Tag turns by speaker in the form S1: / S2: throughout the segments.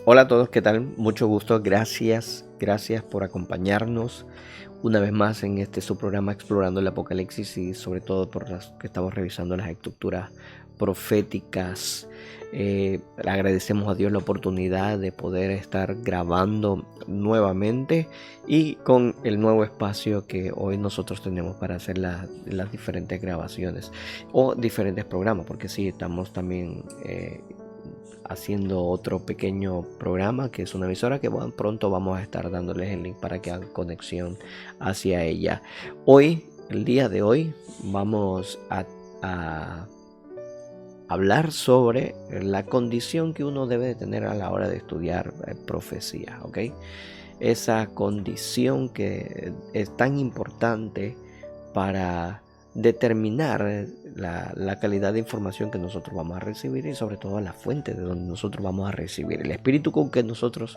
S1: Hola a todos, ¿qué tal? Mucho gusto, gracias por acompañarnos una vez más en su programa Explorando el Apocalipsis y sobre todo por las que estamos revisando las escrituras proféticas. Le agradecemos a Dios la oportunidad de poder estar grabando nuevamente y con el nuevo espacio que hoy nosotros tenemos para hacer las diferentes grabaciones o diferentes programas, porque sí, estamos también haciendo otro pequeño programa que es una emisora que pronto vamos a estar dándoles el link para que hagan conexión hacia ella. Hoy, el día de hoy, vamos a hablar sobre la condición que uno debe de tener a la hora de estudiar profecía, ¿ok? Esa condición que es tan importante para determinar la calidad de información que nosotros vamos a recibir y sobre todo la fuente de donde nosotros vamos a recibir. El espíritu con que nosotros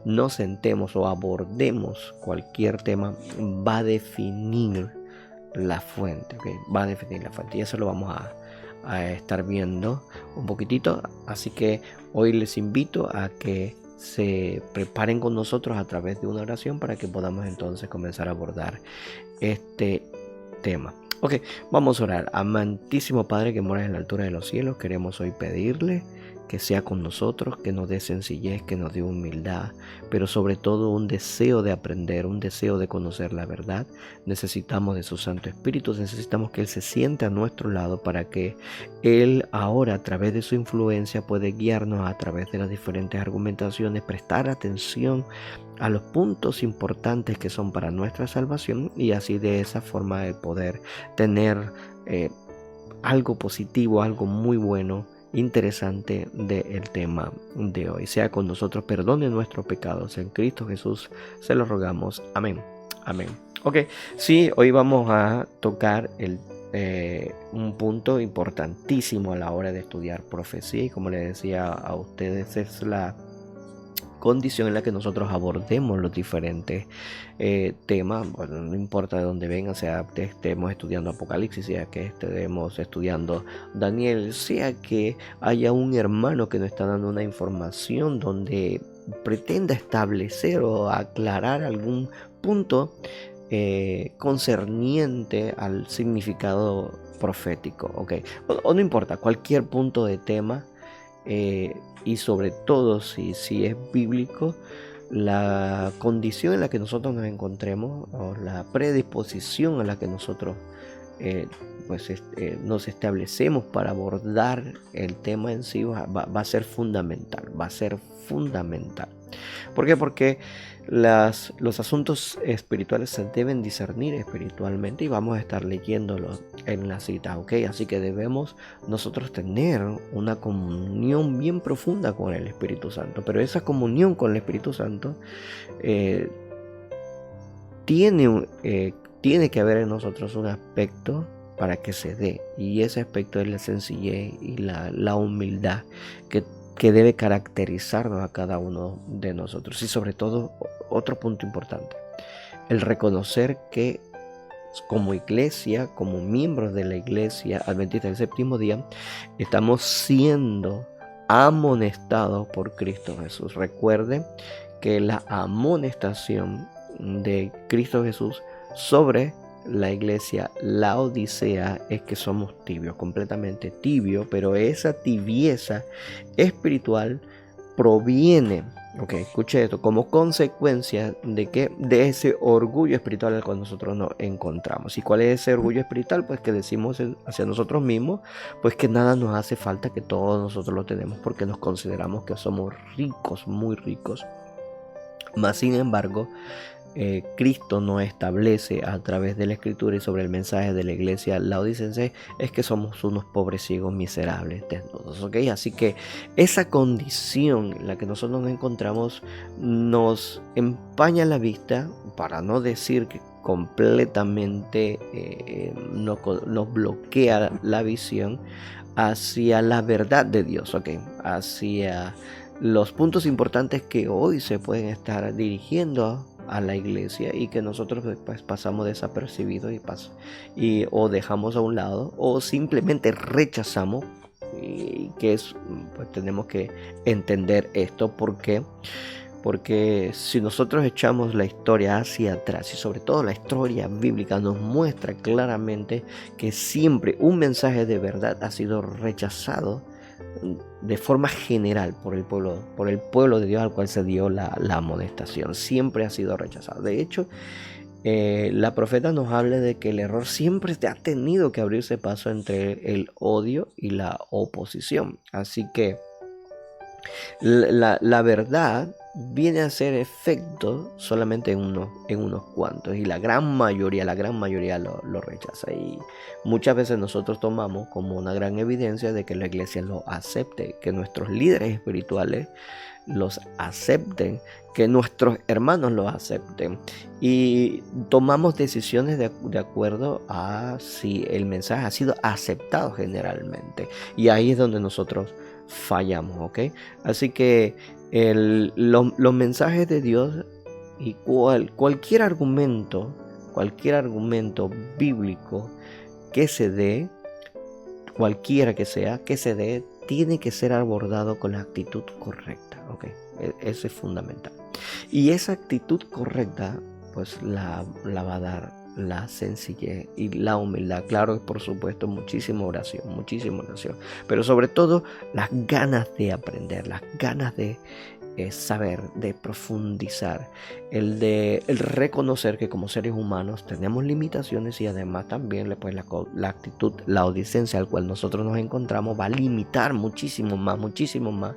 S1: nos sentemos o abordemos cualquier tema va a definir la fuente, ¿okay? Va a definir la fuente y eso lo vamos a estar viendo un poquitito. Así que hoy les invito a que se preparen con nosotros a través de una oración para que podamos entonces comenzar a abordar este tema. Ok, vamos a orar. Amantísimo Padre que moras en la altura de los cielos, queremos hoy pedirle que sea con nosotros, que nos dé sencillez, que nos dé humildad, pero sobre todo un deseo de aprender, un deseo de conocer la verdad. Necesitamos de su Santo Espíritu, necesitamos que Él se siente a nuestro lado para que Él ahora a través de su influencia puede guiarnos a través de las diferentes argumentaciones, prestar atención a los puntos importantes que son para nuestra salvación y así de esa forma el poder tener algo positivo, algo muy bueno, interesante del tema de hoy. Sea con nosotros, perdone nuestros pecados en Cristo Jesús, se los rogamos. Amén. Amén. Ok, sí, hoy vamos a tocar un punto importantísimo a la hora de estudiar profecía y como les decía a ustedes es la condición en la que nosotros abordemos los diferentes temas. Bueno, no importa de dónde vengan, sea que estemos estudiando Apocalipsis, sea que estemos estudiando Daniel, sea que haya un hermano que nos está dando una información donde pretenda establecer o aclarar algún punto concerniente al significado profético, ¿ok? O no importa, cualquier punto de tema. Y sobre todo si es bíblico, la condición en la que nosotros nos encontremos o la predisposición a la que nosotros eh, nos establecemos para abordar el tema en sí va a ser fundamental, va a ser fundamental. ¿Por qué? Porque los asuntos espirituales se deben discernir espiritualmente y vamos a estar leyéndolos en la cita, ¿ok? Así que debemos nosotros tener una comunión bien profunda con el Espíritu Santo, pero esa comunión con el Espíritu Santo eh, tiene que haber en nosotros un aspecto para que se dé, y ese aspecto es la sencillez y la humildad que debe caracterizarnos a cada uno de nosotros. Y sobre todo, otro punto importante, el reconocer que como iglesia, como miembros de la iglesia adventista del séptimo día, estamos siendo amonestados por Cristo Jesús. Recuerden que la amonestación de Cristo Jesús sobre la iglesia Laodicea es que somos tibios, completamente tibios, pero esa tibieza espiritual proviene, ok, escuche esto, como consecuencia de ese orgullo espiritual al cual nosotros nos encontramos. ¿Y cuál es ese orgullo espiritual? Pues que decimos hacia nosotros mismos, pues que nada nos hace falta, que todos nosotros lo tenemos porque nos consideramos que somos ricos, muy ricos. Mas sin embargo, Cristo nos establece a través de la escritura y sobre el mensaje de la iglesia laodicense es que somos unos pobres ciegos miserables desnudos, ¿ok? Así que esa condición en la que nosotros nos encontramos nos empaña la vista, para no decir que completamente nos bloquea la visión hacia la verdad de Dios, ¿ok? Hacia los puntos importantes que hoy se pueden estar dirigiendo a la iglesia y que nosotros pues pasamos desapercibidos o dejamos a un lado o simplemente rechazamos Y que es, pues tenemos que entender esto porque si nosotros echamos la historia hacia atrás y sobre todo la historia bíblica nos muestra claramente que siempre un mensaje de verdad ha sido rechazado de forma general por el pueblo de Dios al cual se dio la amonestación. Siempre ha sido rechazado. De hecho, la profeta nos habla de que el error siempre ha tenido que abrirse paso entre el odio y la oposición. Así que la verdad viene a ser efecto solamente en unos cuantos, y la gran mayoría lo rechaza, y muchas veces nosotros tomamos como una gran evidencia de que la iglesia lo acepte, que nuestros líderes espirituales los acepten, que nuestros hermanos los acepten, y tomamos decisiones de acuerdo a si el mensaje ha sido aceptado generalmente, y ahí es donde nosotros fallamos, ¿ok? Así que los mensajes de Dios y cualquier argumento bíblico que se dé, cualquiera que sea, que se dé, tiene que ser abordado con la actitud correcta, ¿ok? Eso es fundamental. Y esa actitud correcta, pues la va a dar la sencillez y la humildad. Claro, por supuesto, muchísima oración, pero sobre todo las ganas de aprender, las ganas de saber, de profundizar, el reconocer que como seres humanos tenemos limitaciones, y además también pues, la actitud, la odisencia al cual nosotros nos encontramos va a limitar muchísimo más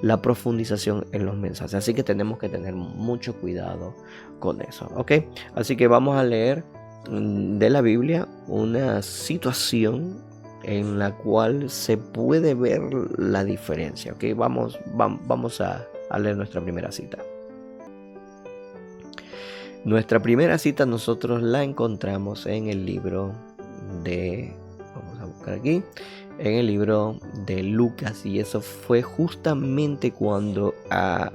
S1: la profundización en los mensajes. Así que tenemos que tener mucho cuidado con eso, ¿ok? Así que vamos a leer de la Biblia una situación en la cual se puede ver la diferencia, ¿ok? Vamos a leer nuestra primera cita. Nuestra primera cita nosotros la encontramos en el libro de, vamos a buscar aquí, en el libro de Lucas, y eso fue justamente cuando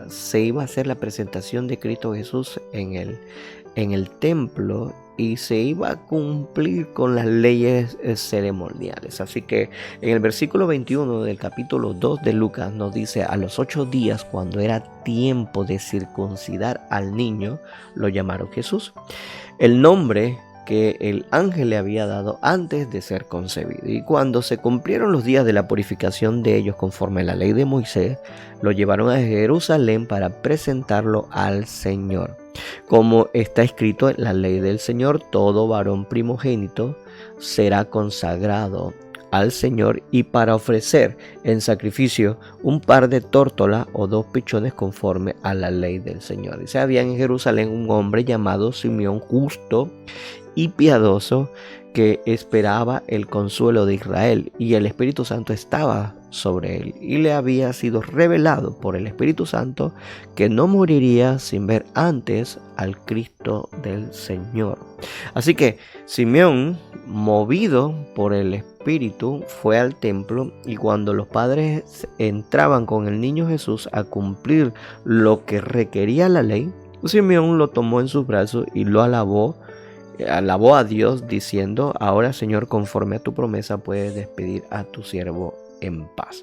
S1: se iba a hacer la presentación de Cristo Jesús en el templo, y se iba a cumplir con las leyes ceremoniales. Así que en el versículo 21 del capítulo 2 de Lucas nos dice: a los 8 días, cuando era tiempo de circuncidar al niño, lo llamaron Jesús, el nombre que el ángel le había dado antes de ser concebido. Y cuando se cumplieron los días de la purificación de ellos conforme a la ley de Moisés, lo llevaron a Jerusalén para presentarlo al Señor. Como está escrito en la ley del Señor, todo varón primogénito será consagrado al Señor, y para ofrecer en sacrificio un par de tórtolas o 2 pichones conforme a la ley del Señor. Dice: había en Jerusalén un hombre llamado Simeón, justo y piadoso, que esperaba el consuelo de Israel, y el Espíritu Santo estaba sobre él, y le había sido revelado por el Espíritu Santo que no moriría sin ver antes al Cristo del Señor. Así que Simeón, movido por el Espíritu, fue al templo, y cuando los padres entraban con el niño Jesús a cumplir lo que requería la ley, Simeón lo tomó en sus brazos y lo alabó a Dios, diciendo: ahora, Señor, conforme a tu promesa, puedes despedir a tu siervo en paz.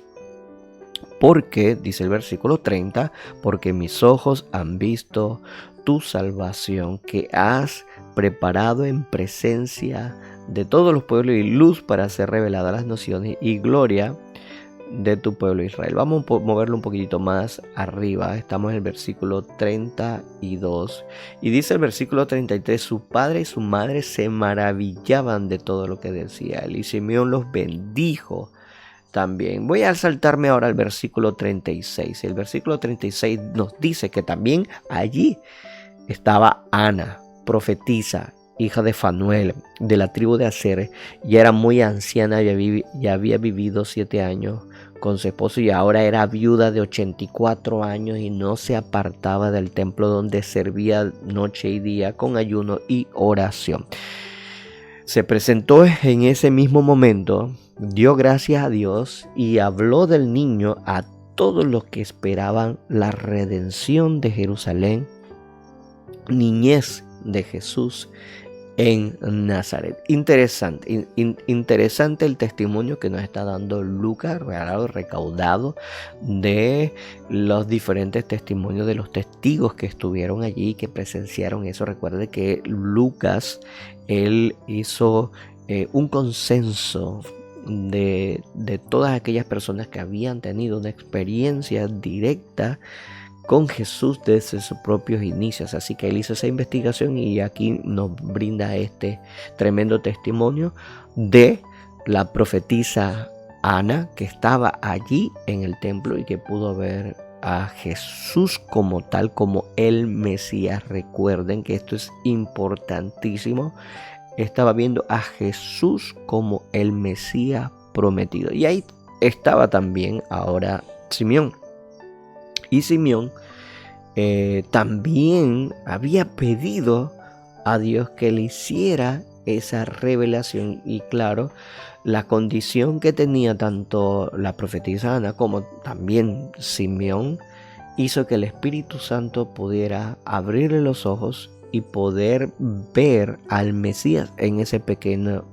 S1: Porque, dice el versículo 30, porque mis ojos han visto tu salvación, que has preparado en presencia de todos los pueblos, y luz para ser revelada a las naciones, y gloria de tu pueblo Israel. Vamos a moverlo un poquitito más arriba. Estamos en el versículo 32, y dice el versículo 33: su padre y su madre se maravillaban de todo lo que decía él, y Simeón los bendijo también. Voy a saltarme ahora al versículo 36. El versículo 36 nos dice que también allí estaba Ana, profetisa, hija de Fanuel, de la tribu de Aser, y era muy anciana, y había vivido 7 años con su esposo, y ahora era viuda de 84 años, y no se apartaba del templo, donde servía noche y día con ayuno y oración. Se presentó en ese mismo momento, dio gracias a Dios y habló del niño a todos los que esperaban la redención de Jerusalén. Niñez de Jesús en Nazaret. Interesante, interesante el testimonio que nos está dando Lucas, recaudado de los diferentes testimonios de los testigos que estuvieron allí y que presenciaron eso. Recuerde que Lucas, él hizo un consenso de todas aquellas personas que habían tenido una experiencia directa con Jesús desde sus propios inicios. Así que él hizo esa investigación y aquí nos brinda este tremendo testimonio de la profetisa Ana, que estaba allí en el templo y que pudo ver a Jesús como tal, como el Mesías. Recuerden que esto es importantísimo. Estaba viendo a Jesús como el Mesías prometido. Y ahí estaba también ahora Simeón. Y Simeón también había pedido a Dios que le hiciera esa revelación. Y claro, la condición que tenía tanto la profetisa Ana como también Simeón hizo que el Espíritu Santo pudiera abrirle los ojos y poder ver al Mesías en ese pequeño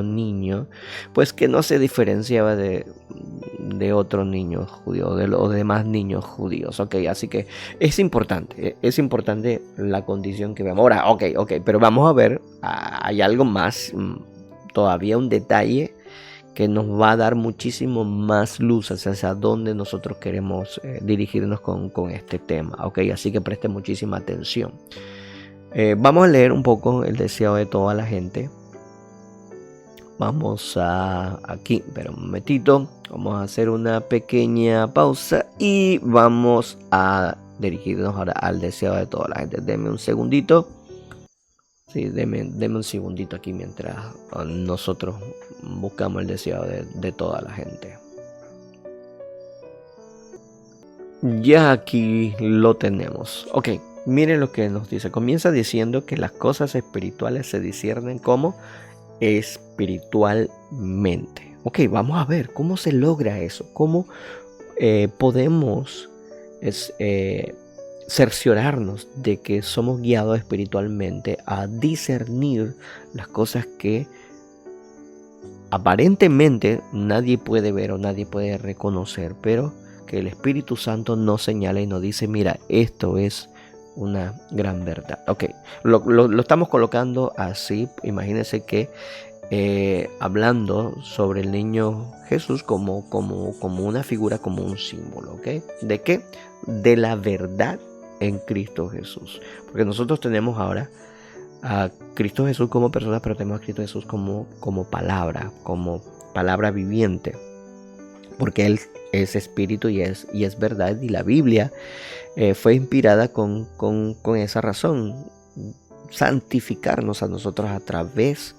S1: niño, pues que no se diferenciaba de otro niño judío, de los demás niños judíos. Ok, así que es importante la condición que vemos. Ahora, ok, pero vamos a ver, hay algo más, todavía un detalle que nos va a dar muchísimo más luz hacia dónde nosotros queremos dirigirnos con este tema. Ok, así que preste muchísima atención. Vamos a leer un poco el deseo de toda la gente. Vamos a aquí, pero un momentito, vamos a hacer una pequeña pausa y vamos a dirigirnos ahora al deseo de toda la gente. Denme un segundito. Sí, denme un segundito aquí mientras nosotros buscamos el deseo de toda la gente. Ya aquí lo tenemos. Ok, miren lo que nos dice. Comienza diciendo que las cosas espirituales se disciernen como espiritualmente. Ok, vamos a ver cómo se logra eso. Cómo podemos cerciorarnos de que somos guiados espiritualmente a discernir las cosas que aparentemente nadie puede ver o nadie puede reconocer, pero que el Espíritu Santo nos señala y nos dice, mira, esto es una gran verdad. Ok, lo estamos colocando así. Imagínense que hablando sobre el niño Jesús como una figura, como un símbolo. ¿Ok? ¿De qué? De la verdad en Cristo Jesús. Porque nosotros tenemos ahora a Cristo Jesús como persona, pero tenemos a Cristo Jesús como palabra viviente. Porque Él es espíritu y es verdad. Y la Biblia fue inspirada con esa razón. Santificarnos a nosotros a través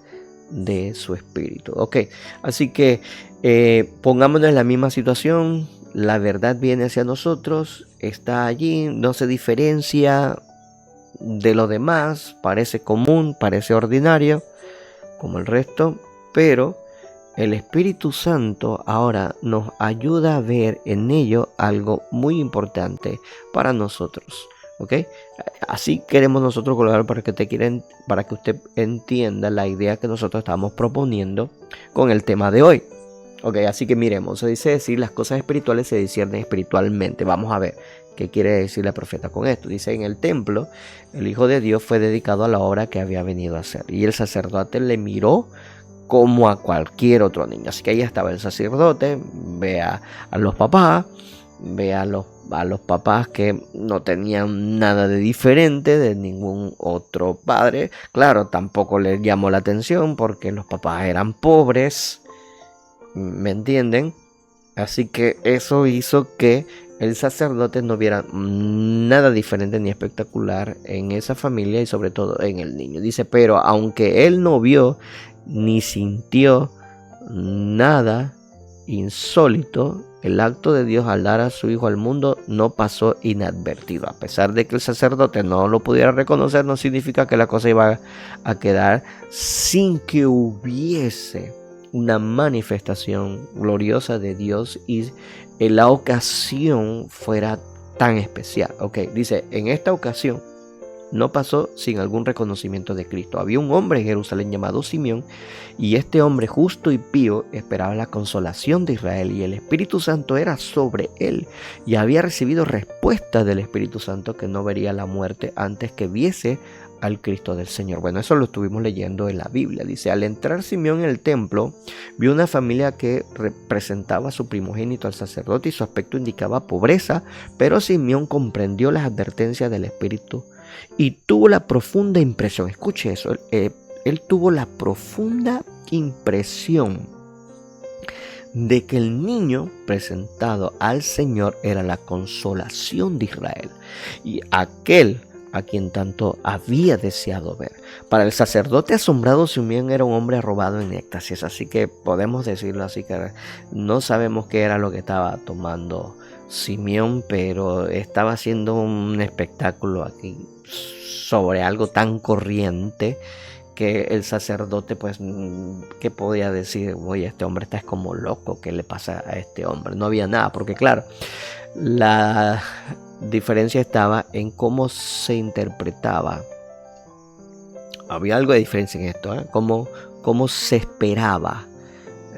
S1: de su espíritu. Ok, así que pongámonos en la misma situación. La verdad viene hacia nosotros, está allí, no se diferencia de lo demás, parece común, parece ordinario, como el resto, pero el Espíritu Santo ahora nos ayuda a ver en ello algo muy importante para nosotros. ¿Ok? Así queremos nosotros colocar para que usted entienda la idea que nosotros estamos proponiendo con el tema de hoy. Ok, así que miremos, se dice decir las cosas espirituales se disciernen espiritualmente. Vamos a ver qué quiere decir la profeta con esto. Dice, en el templo, el Hijo de Dios fue dedicado a la obra que había venido a hacer. Y el sacerdote le miró como a cualquier otro niño. Así que ahí estaba el sacerdote, ve a los papás, ve a los papás que no tenían nada de diferente de ningún otro padre. Claro, tampoco les llamó la atención porque los papás eran pobres. ¿Me entienden? Así que eso hizo que el sacerdote no viera nada diferente ni espectacular en esa familia y sobre todo en el niño. Dice, pero aunque él no vio ni sintió nada insólito, el acto de Dios al dar a su hijo al mundo no pasó inadvertido. A pesar de que el sacerdote no lo pudiera reconocer, no significa que la cosa iba a quedar sin que hubiese una manifestación gloriosa de Dios y la ocasión fuera tan especial. Ok, dice, en esta ocasión no pasó sin algún reconocimiento de Cristo. Había un hombre en Jerusalén llamado Simeón, y este hombre justo y pío esperaba la consolación de Israel, y el Espíritu Santo era sobre él, y había recibido respuesta del Espíritu Santo que no vería la muerte antes que viese al Cristo del Señor. Bueno, eso lo estuvimos leyendo en la Biblia. Dice, al entrar Simeón en el templo, vio una familia que representaba a su primogénito, al sacerdote, y su aspecto indicaba pobreza, pero Simeón comprendió las advertencias del Espíritu y tuvo la profunda impresión, escuche eso, él tuvo la profunda impresión de que el niño presentado al Señor era la consolación de Israel y aquel a quien tanto había deseado ver. Para el sacerdote asombrado, Simeón era un hombre arrobado en éxtasis, así que podemos decirlo así, que no sabemos qué era lo que estaba tomando Simeón, pero estaba haciendo un espectáculo aquí sobre algo tan corriente que el sacerdote, pues, ¿qué podía decir? Oye, este hombre está como loco, ¿qué le pasa a este hombre? No había nada, porque claro, la diferencia estaba en cómo se interpretaba. Había algo de diferencia en esto, ¿eh? Cómo se esperaba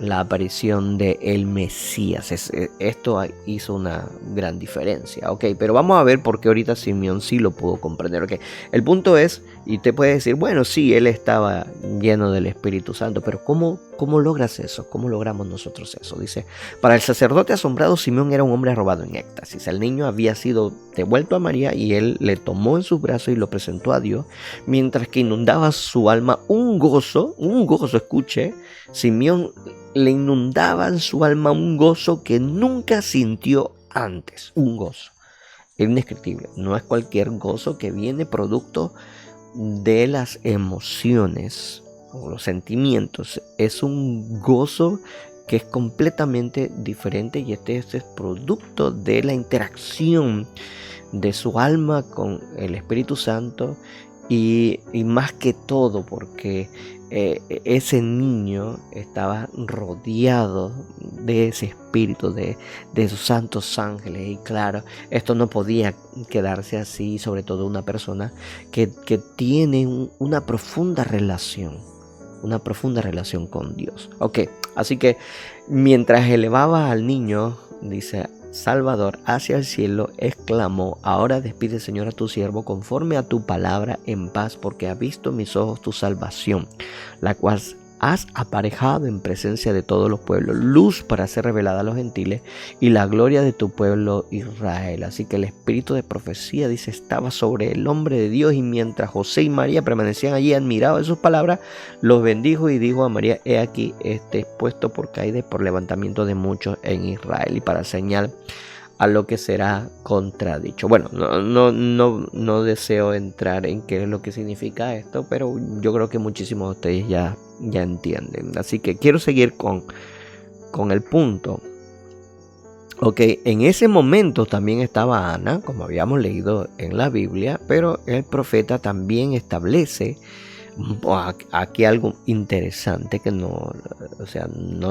S1: la aparición de el Mesías. Esto hizo una gran diferencia. Ok, pero vamos a ver por qué ahorita Simeón sí lo pudo comprender. Ok, el punto es, y te puedes decir, bueno, sí, él estaba lleno del Espíritu Santo, pero ¿cómo logras eso? ¿Cómo logramos nosotros eso? Dice, para el sacerdote asombrado, Simeón era un hombre arrobado en éxtasis. El niño había sido devuelto a María y él le tomó en sus brazos y lo presentó a Dios, mientras que inundaba su alma un gozo, escuche, Simeón le inundaba en su alma un gozo que nunca sintió antes, un gozo indescriptible. No es cualquier gozo que viene producto de las emociones o los sentimientos, es un gozo que es completamente diferente, y este es producto de la interacción de su alma con el Espíritu Santo, y más que todo porque ese niño estaba rodeado de ese espíritu, de esos santos ángeles, y claro, esto no podía quedarse así, sobre todo una persona que tiene una profunda relación con Dios. Ok, así que mientras elevaba al niño, dice, Salvador hacia el cielo, exclamó, ahora despide, Señor, a tu siervo conforme a tu palabra, en paz, porque ha visto mis ojos tu salvación, la cual has aparejado en presencia de todos los pueblos, luz para ser revelada a los gentiles y la gloria de tu pueblo Israel. Así que el espíritu de profecía, dice, estaba sobre el hombre de Dios, y mientras José y María permanecían allí admirados de sus palabras, los bendijo y dijo a María, he aquí este puesto por caída y por levantamiento de muchos en Israel, y para señal a lo que será contradicho. Bueno, no deseo entrar en qué es lo que significa esto, pero yo creo que muchísimos de ustedes ya entienden. Así que quiero seguir con el punto. Ok, en ese momento también estaba Ana, como habíamos leído en la Biblia, pero el profeta también establece aquí algo interesante que no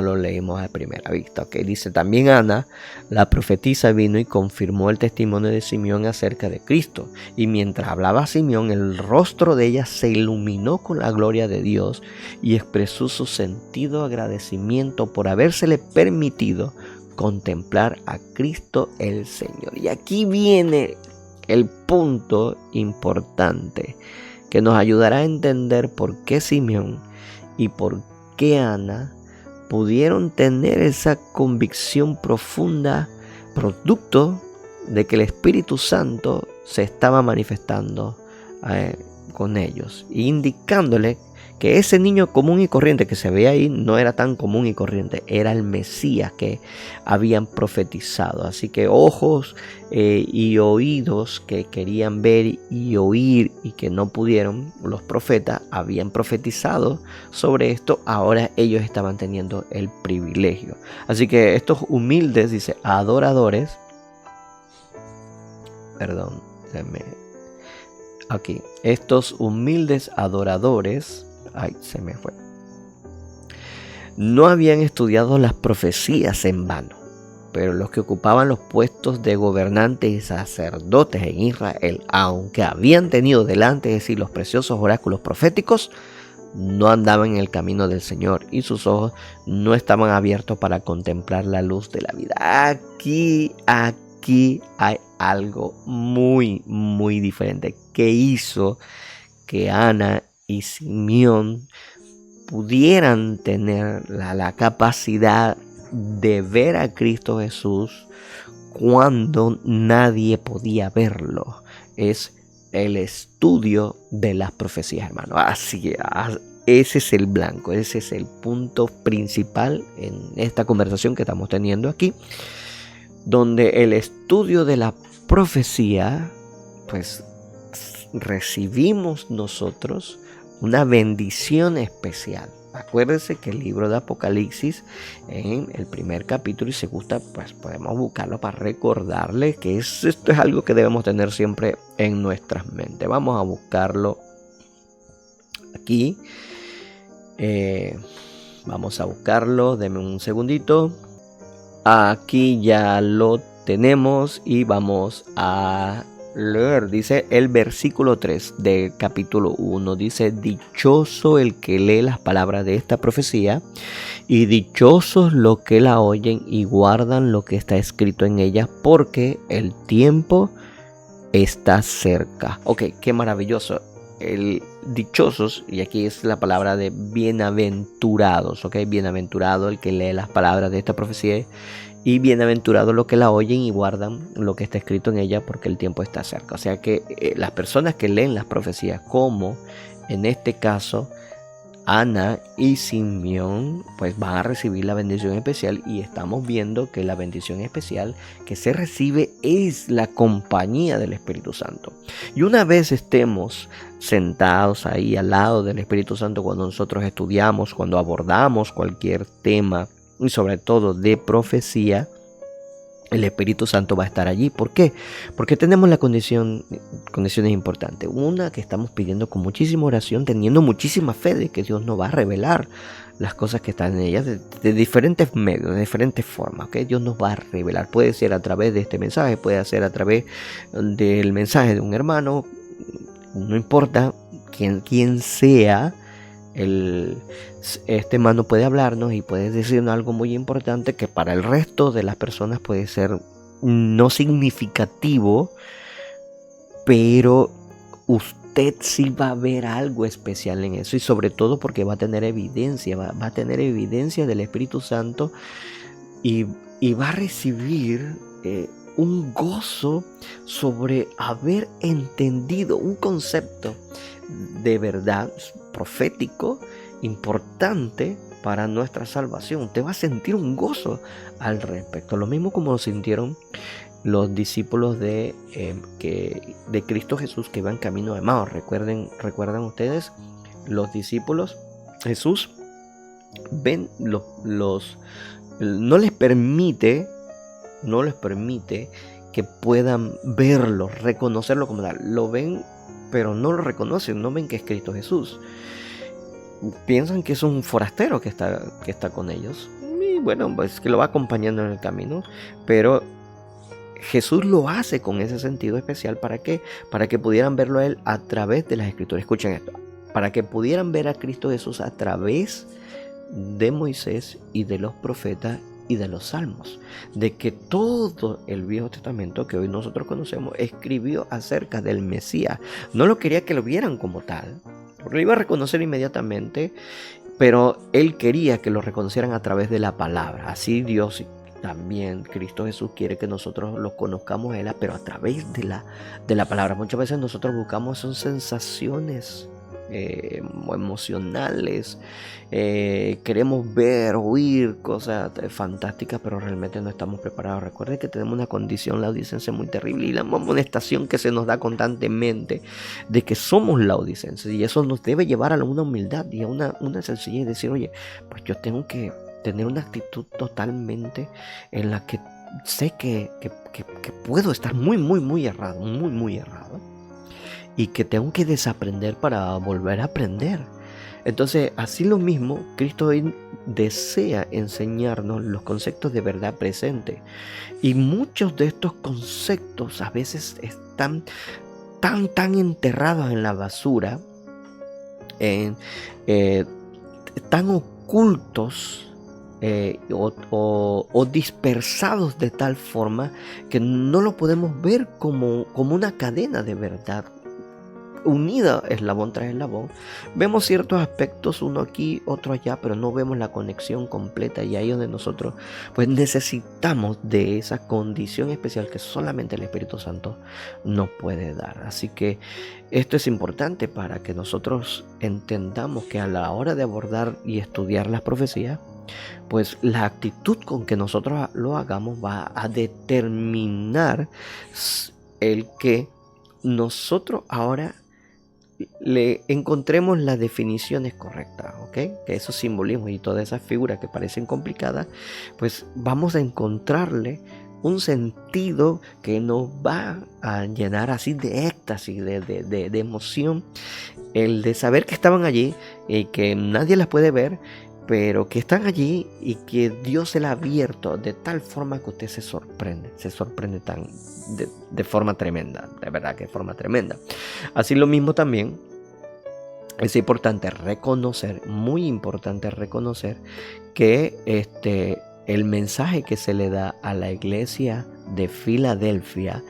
S1: lo leímos a primera vista. Okay, dice, también Ana, la profetisa, vino y confirmó el testimonio de Simeón acerca de Cristo, y mientras hablaba Simeón, el rostro de ella se iluminó con la gloria de Dios, y expresó su sentido agradecimiento por habérsele permitido contemplar a Cristo el Señor. Y aquí viene el punto importante que nos ayudará a entender por qué Simeón y por qué Ana pudieron tener esa convicción profunda, producto de que el Espíritu Santo se estaba manifestando con ellos, indicándole que ese niño común y corriente que se ve ahí no era tan común y corriente, era el Mesías que habían profetizado. Así que ojos y oídos que querían ver y oír y que no pudieron, los profetas habían profetizado sobre esto, ahora ellos estaban teniendo el privilegio. Así que estos humildes, dice, adoradores, estos humildes adoradores, no habían estudiado las profecías en vano. pero los que ocupaban los puestos de gobernantes y sacerdotes en Israel, aunque habían tenido delante de sí los preciosos oráculos proféticos, no andaban en el camino del Señor y sus ojos no estaban abiertos para contemplar la luz de la vida. Aquí hay algo muy, muy diferente que hizo que Ana y Simeón pudieran tener la capacidad de ver a Cristo Jesús cuando nadie podía verlo. Es el estudio de las profecías, hermano. Así, ese es el blanco, ese es el punto principal en esta conversación que estamos teniendo aquí, donde el estudio de la profecía, pues recibimos nosotros una bendición especial. Acuérdense que el libro de Apocalipsis, en el primer capítulo, y si gusta, pues podemos buscarlo para recordarle que esto es algo que debemos tener siempre en nuestras mentes. Vamos a buscarlo aquí. Vamos a buscarlo, denme un segundito. Aquí ya lo tenemos y vamos a leer. Dice el versículo 3 del capítulo 1. Dice: dichoso el que lee las palabras de esta profecía y dichosos los que la oyen y guardan lo que está escrito en ella, porque el tiempo está cerca. Ok, qué maravilloso. El dichosos, y aquí es la palabra de bienaventurados, ok, bienaventurado el que lee las palabras de esta profecía y bienaventurado los que la oyen y guardan lo que está escrito en ella, porque el tiempo está cerca. O sea que las personas que leen las profecías, como en este caso Ana y Simeón, pues van a recibir la bendición especial, y estamos viendo que la bendición especial que se recibe es la compañía del Espíritu Santo. Y una vez estemos sentados ahí al lado del Espíritu Santo, cuando nosotros estudiamos, cuando abordamos cualquier tema y sobre todo de profecía, el Espíritu Santo va a estar allí. ¿Por qué? Porque tenemos condiciones importantes. Una, que estamos pidiendo con muchísima oración, teniendo muchísima fe de que Dios nos va a revelar las cosas que están en ellas de diferentes medios, de diferentes formas. ¿Okay? Dios nos va a revelar. Puede ser a través de este mensaje, puede ser a través del mensaje de un hermano. No importa quién sea. Este hermano puede hablarnos y puede decirnos algo muy importante que para el resto de las personas puede ser no significativo, pero usted sí va a ver algo especial en eso, y sobre todo porque va a tener evidencia, va a tener evidencia del Espíritu Santo, y va a recibir un gozo sobre haber entendido un concepto de verdad profético importante para nuestra salvación. Usted va a sentir un gozo al respecto, lo mismo como lo sintieron los discípulos de Cristo Jesús que iban camino de Emaús. ¿Recuerdan ustedes? Los discípulos, Jesús no les permite que puedan verlo, reconocerlo como tal. Lo ven, pero no lo reconocen, no ven que es Cristo Jesús. Piensan que es un forastero que está con ellos. Y bueno, pues que lo va acompañando en el camino. Pero Jesús lo hace con ese sentido especial. ¿Para qué? Para que pudieran verlo a Él a través de las Escrituras. Escuchen esto. Para que pudieran ver a Cristo Jesús a través de Moisés y de los profetas y de los salmos, de que todo el Viejo Testamento que hoy nosotros conocemos escribió acerca del Mesías. No lo quería que lo vieran como tal, porque lo iba a reconocer inmediatamente, pero él quería que lo reconocieran a través de la palabra. Así Dios también, Cristo Jesús, quiere que nosotros lo conozcamos a Él, pero a través de la palabra. Muchas veces nosotros buscamos son sensaciones emocionales, queremos ver, oír cosas fantásticas, pero realmente no estamos preparados. Recuerden que tenemos una condición laodicense muy terrible, y la amonestación que se nos da constantemente de que somos laodicenses, y eso nos debe llevar a una humildad y a una sencillez, y decir, oye, pues yo tengo que tener una actitud totalmente en la que sé que puedo estar muy errado, y que tengo que desaprender para volver a aprender. Entonces, así lo mismo, Cristo hoy desea enseñarnos los conceptos de verdad presente. Y muchos de estos conceptos a veces están tan enterrados en la basura, en, eh, tan ocultos, o dispersados de tal forma que no lo podemos ver como una cadena de verdad unida eslabón tras eslabón. Vemos ciertos aspectos, uno aquí, otro allá, pero no vemos la conexión completa, y ahí es donde nosotros pues necesitamos de esa condición especial que solamente el Espíritu Santo nos puede dar. Así que esto es importante para que nosotros entendamos que a la hora de abordar y estudiar las profecías, pues la actitud con que nosotros lo hagamos va a determinar el que nosotros ahora le encontremos las definiciones correctas, ¿ok? Que esos simbolismos y todas esas figuras que parecen complicadas, pues vamos a encontrarle un sentido que nos va a llenar así de éxtasis, de emoción, el de saber que estaban allí y que nadie las puede ver, pero que están allí y que Dios se la ha abierto de tal forma que usted se sorprende de forma tremenda, de verdad que de forma tremenda. Así lo mismo también es importante reconocer, muy importante reconocer que el mensaje que se le da a la iglesia de Filadelfia,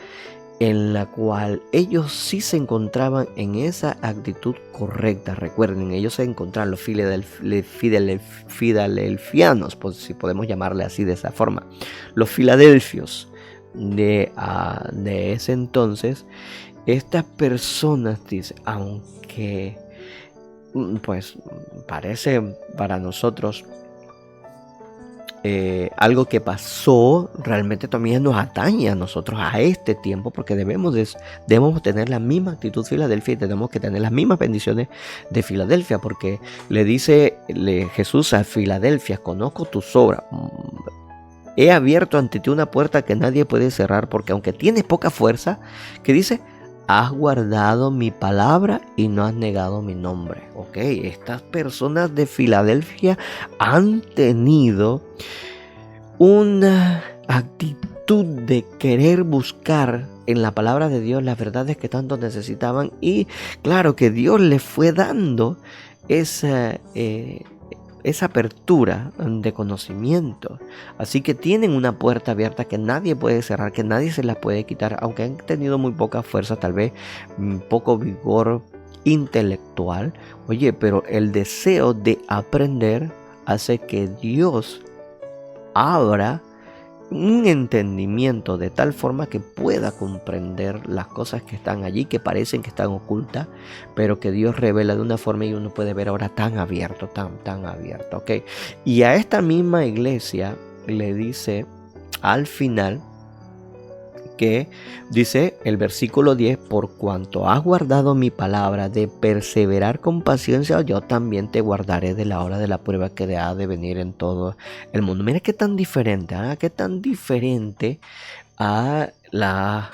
S1: en la cual ellos sí se encontraban en esa actitud correcta. Recuerden, ellos se encontraban, los filadelfianos, pues, si podemos llamarle así de esa forma, los filadelfios de ese entonces. Estas personas, dice, aunque pues parece para nosotros algo que pasó, realmente también nos atañe a nosotros a este tiempo, porque debemos tener la misma actitud Filadelfia y tenemos que tener las mismas bendiciones de Filadelfia, porque le dice Jesús a Filadelfia: conozco tus obras, he abierto ante ti una puerta que nadie puede cerrar, porque aunque tienes poca fuerza, que dice, has guardado mi palabra y no has negado mi nombre. Ok, estas personas de Filadelfia han tenido una actitud de querer buscar en la palabra de Dios las verdades que tanto necesitaban, y claro que Dios les fue dando esa apertura de conocimiento. Así que tienen una puerta abierta que nadie puede cerrar, que nadie se la puede quitar, aunque han tenido muy poca fuerza, tal vez poco vigor intelectual. Oye, pero el deseo de aprender hace que Dios abra un entendimiento de tal forma que pueda comprender las cosas que están allí, que parecen que están ocultas, pero que Dios revela de una forma y uno puede ver ahora tan abierto, tan abierto, ¿ok? Y a esta misma iglesia le dice al final, que dice el versículo 10, por cuanto has guardado mi palabra de perseverar con paciencia, yo también te guardaré de la hora de la prueba que ha de venir en todo el mundo. Mira qué tan diferente, qué tan diferente a la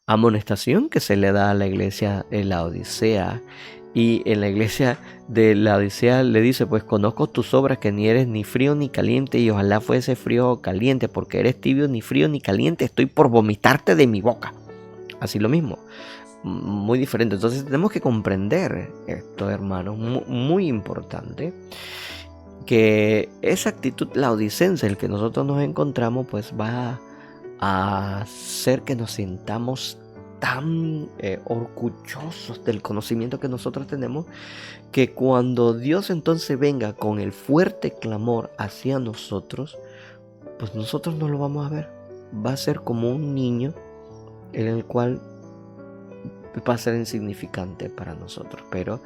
S1: amonestación que se le da a la iglesia en la Odisea. Y en la iglesia de la Odisea le dice, pues conozco tus obras, que ni eres ni frío ni caliente, y ojalá fuese frío o caliente, porque eres tibio, ni frío ni caliente, estoy por vomitarte de mi boca. Así lo mismo, muy diferente. Entonces tenemos que comprender esto, hermanos, muy importante, que esa actitud laodicense en la que nosotros nos encontramos, pues va a hacer que nos sintamos tan orgullosos del conocimiento que nosotros tenemos, que cuando Dios entonces venga con el fuerte clamor hacia nosotros, pues nosotros no lo vamos a ver. Va a ser como un niño en el cual va a ser insignificante para nosotros. Pero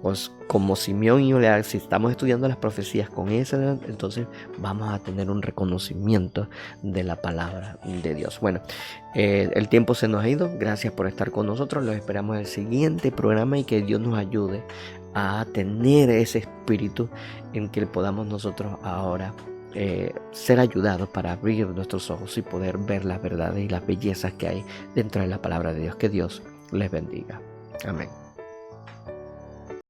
S1: pues como Simeón y Olear, si estamos estudiando las profecías con esa, entonces vamos a tener un reconocimiento de la palabra de Dios. Bueno, el tiempo se nos ha ido. Gracias por estar con nosotros. Los esperamos en el siguiente programa, y que Dios nos ayude a tener ese espíritu en que podamos nosotros ahora ser ayudados para abrir nuestros ojos y poder ver las verdades y las bellezas que hay dentro de la palabra de Dios. Que Dios les bendiga. Amén.